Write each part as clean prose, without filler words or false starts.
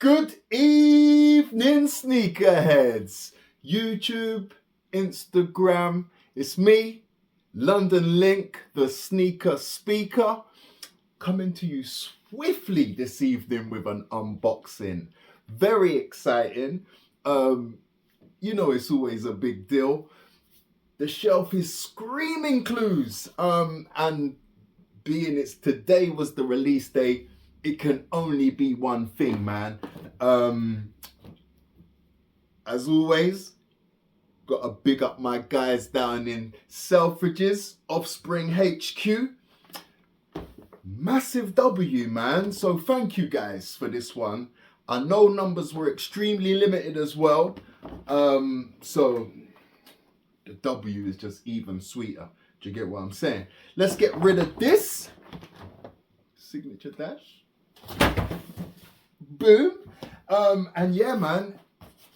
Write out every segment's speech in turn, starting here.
Good evening, sneakerheads. YouTube, Instagram. It's me, London Link, the sneaker speaker, coming to you swiftly this evening with an unboxing. Very exciting. It's always a big deal. The shelf is screaming clues. And being it's today was the release day, it can only be one thing, man. As always, got to big up my guys down in Selfridges, Offspring HQ. Massive W, man. So thank you guys for this one. I know numbers were extremely limited as well. So the W is just even sweeter. Do you get what I'm saying? Let's get rid of this. Signature dash. Boom. And yeah, man,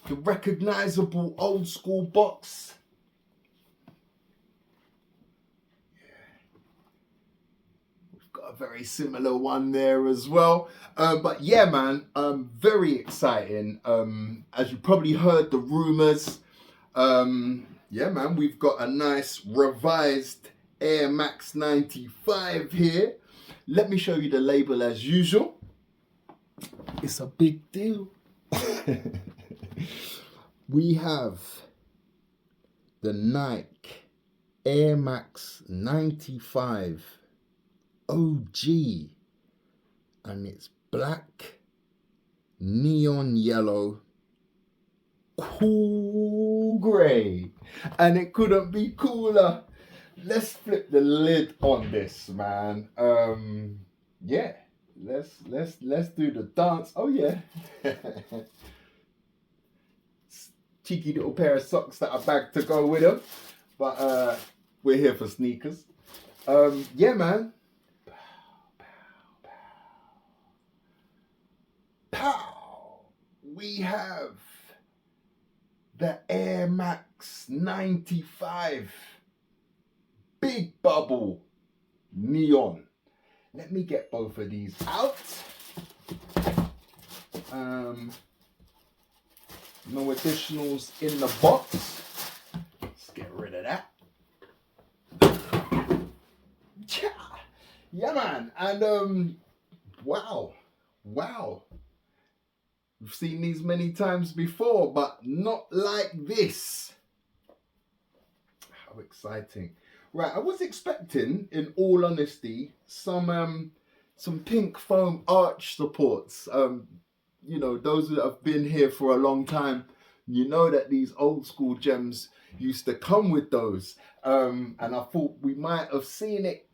the recognizable old school box. Yeah. We've got a very similar one there as well. But yeah, man, very exciting. As you probably heard the rumors, yeah, man, we've got a nice revised Air Max 95 here. Let me show you the label as usual. It's a big deal. We have the Nike Air Max 95 OG, and it's black, neon yellow, cool grey, and it couldn't be cooler. Let's flip the lid on this, man. Yeah. Let's do the dance. Oh yeah. Cheeky little pair of socks that I bagged to go with them. But we're here for sneakers. Yeah, man. Pow, pow, pow. Pow. We have the Air Max 95 Big Bubble Neon. Let me get both of these out. No additionals in the box. Let's get rid of that. Yeah, man. And wow. We've seen these many times before, but not like this. How exciting. Right, I was expecting, in all honesty, some pink foam arch supports. Those that have been here for a long time, you know that these old school gems used to come with those. And I thought we might have seen it,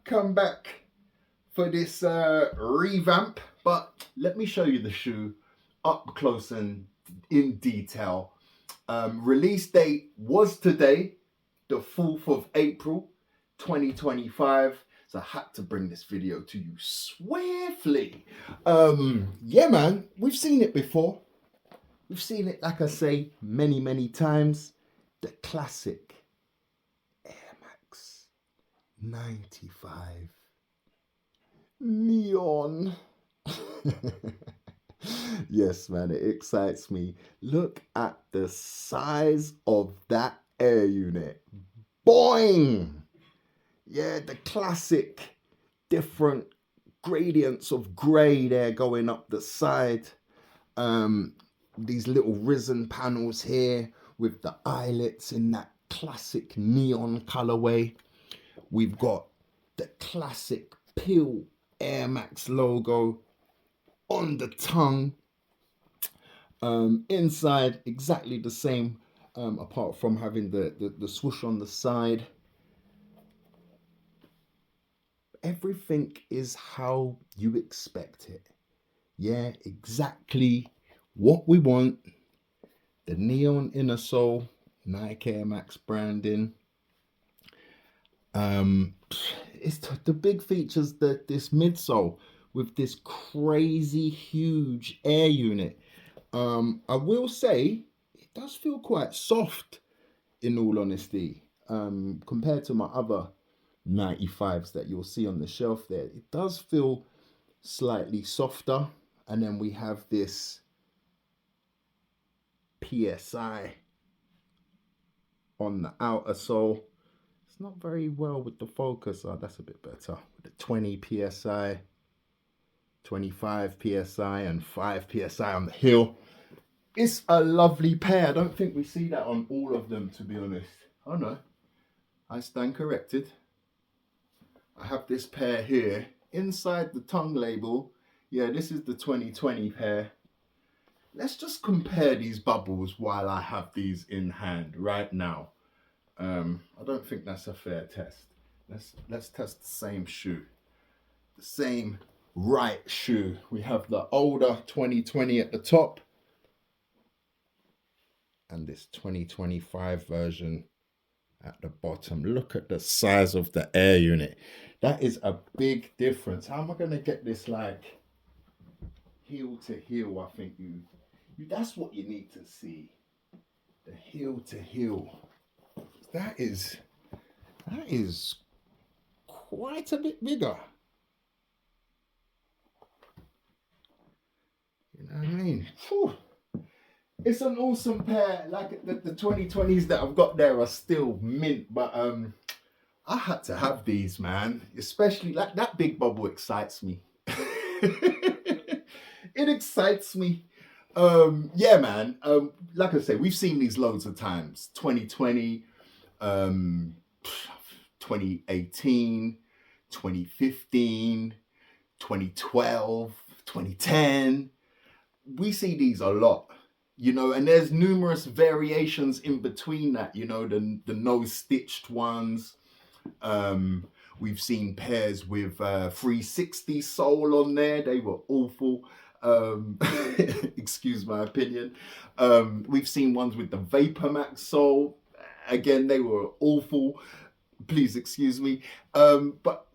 come back for this revamp. But let me show you the shoe up close and in detail. Release date was today, the 4th of April, 2025. So I had to bring this video to you swiftly. Yeah, man, we've seen it before. We've seen it, like I say, many times. The classic Air Max 95 Neon. Yes, man, it excites me. Look at the size of that air unit. Boing! Yeah, the classic different gradients of grey there going up the side. These little risen panels here with the eyelets in that classic neon colourway. We've got the classic Peel Air Max logo on the tongue. Inside exactly the same, apart from having the swoosh on the side. Everything is how you expect it. Yeah, exactly what we want. The neon inner sole, Nike Air Max branding. It's the big features, that this midsole with this crazy huge air unit. I will say it does feel quite soft, in all honesty, compared to my other 95s that you'll see on the shelf there. It does feel slightly softer. And then we have this PSI on the outer sole. It's not very well with the focus. Oh, that's a bit better. With the 20 PSI, 25 PSI, and 5 PSI on the heel. It's a lovely pair. I don't think we see that on all of them, to be honest. Oh no, I stand corrected. I have this pair here. Inside the tongue label, yeah, this is the 2020 pair. Let's just compare these bubbles while I have these in hand right now. I don't think that's a fair test. Let's test the same shoe. The same right shoe. We have the older 2020 at the top and this 2025 version at the bottom. Look at the size of the air unit. That is a big difference. How am I going to get this like heel to heel? I think that's what you need to see. The heel to heel. That is quite a bit bigger. You know what I mean? Whew. It's an awesome pair. Like the 2020s that I've got there are still mint, but I had to have these, man. Especially like that big bubble excites me. It excites me. Yeah, man. Like I say, we've seen these loads of times. 2020, 2018, 2015, 2012, 2010. We see these a lot. You know, and there's numerous variations in between that, you know, the no stitched ones. We've seen pairs with 360 sole on there. They were awful. Excuse my opinion. We've seen ones with the Vapor Max sole. Again, they were awful. Please excuse me. But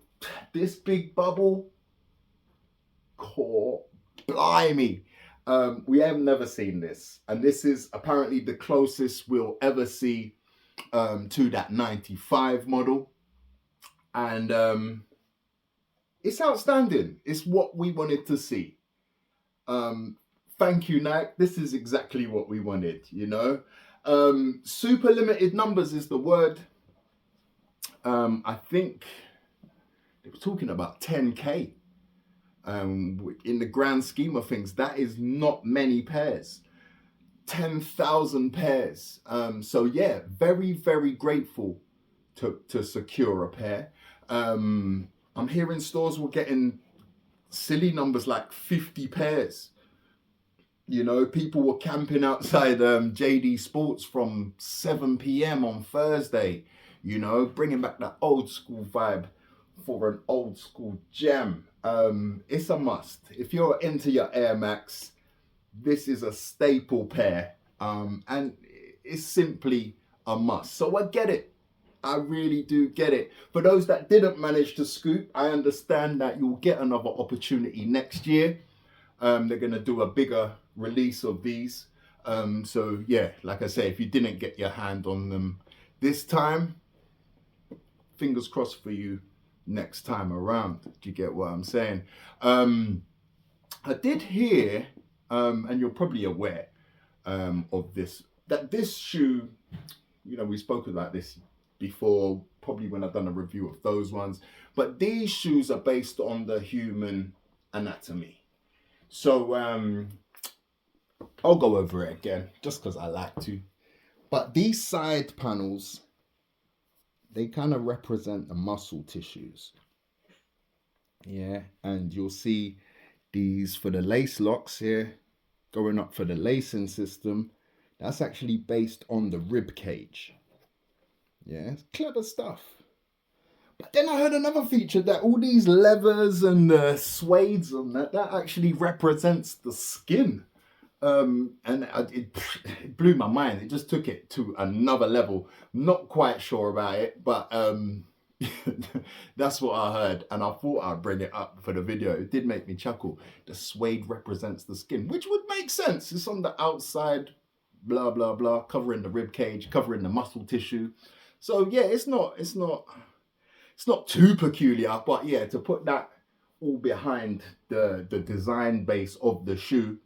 this big bubble, blimey. We have never seen this, and this is apparently the closest we'll ever see to that 95 model, and it's outstanding. It's what we wanted to see. Thank you, Nike. This is exactly what we wanted, you know. Super limited numbers is the word. I think they were talking about 10K. In the grand scheme of things, that is not many pairs. 10,000 pairs. So yeah, very, very grateful to secure a pair. I'm hearing stores were getting silly numbers like 50 pairs. You know, people were camping outside JD Sports from 7 p.m. on Thursday, you know, bringing back that old school vibe for an old school gem. It's a must. If you're into your Air Max, this is a staple pair, and it's simply a must. So I get it. I really do get it. For those that didn't manage to scoop, I understand that you'll get another opportunity next year. They're going to do a bigger release of these. So yeah, like I say, if you didn't get your hand on them this time, fingers crossed for you next time around. Do you get what I'm saying? I did hear, and you're probably aware of this, that this shoe, you know, we spoke about this before, probably when I've done a review of those ones, but these shoes are based on the human anatomy. So I'll go over it again just because I like to. But these side panels, they kind of represent the muscle tissues. Yeah, and you'll see these for the lace locks here, going up for the lacing system. That's actually based on the rib cage. Yeah, it's clever stuff. But then I heard another feature that all these levers and the suedes and that actually represents the skin. And it blew my mind. It just took it to another level. Not quite sure about it, but that's what I heard, and I thought I'd bring it up for the video. It did make me chuckle. The suede represents the skin, which would make sense. It's on the outside, blah blah blah, covering the rib cage, covering the muscle tissue. So yeah, it's not too peculiar, but yeah, to put that all behind the design base of the shoe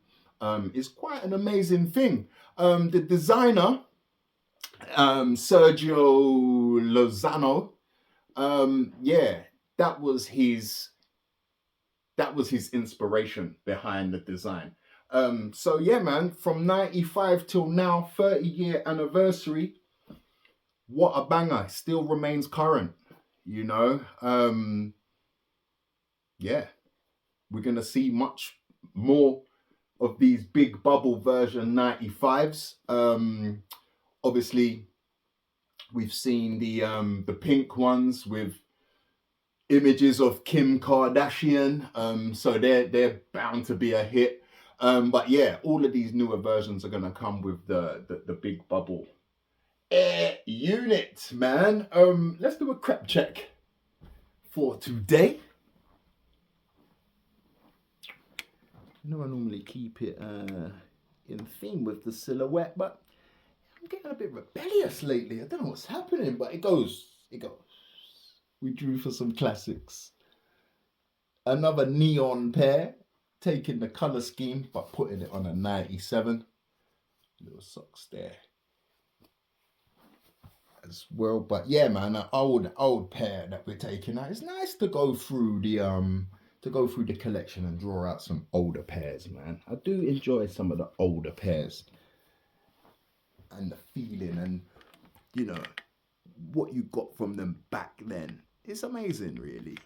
is quite an amazing thing. The designer, Sergio Lozano, yeah, that was his inspiration behind the design. So yeah, man, from 95 till now, 30-year anniversary, what a banger. Still remains current, you know. Yeah, we're gonna see much more of these big bubble version 95s. Obviously, we've seen the pink ones with images of Kim Kardashian, so they're bound to be a hit. But yeah, all of these newer versions are gonna come with the big bubble air unit, man. Let's do a crep check for today. I know I normally keep it in theme with the silhouette, but I'm getting a bit rebellious lately. I don't know what's happening, but it goes. We drew for some classics. Another neon pair, taking the colour scheme but putting it on a 97. Little socks there as well. But yeah, man, an old pair that we're taking out. It's nice to go through the collection and draw out some older pairs, man. I do enjoy some of the older pairs and the feeling and, you know, what you got from them back then. It's amazing, really.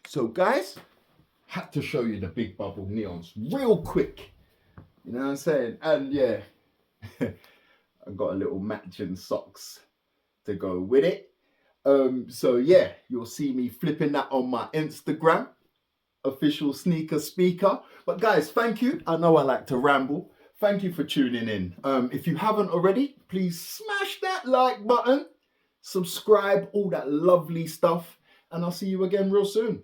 So guys, had to show you the big bubble neons real quick. You know what I'm saying? And yeah, I got a little matching socks to go with it. So yeah, you'll see me flipping that on my Instagram, official sneaker speaker. But guys, thank you. I know I like to ramble. Thank you for tuning in. If you haven't already, please smash that like button, subscribe, all that lovely stuff, and I'll see you again real soon.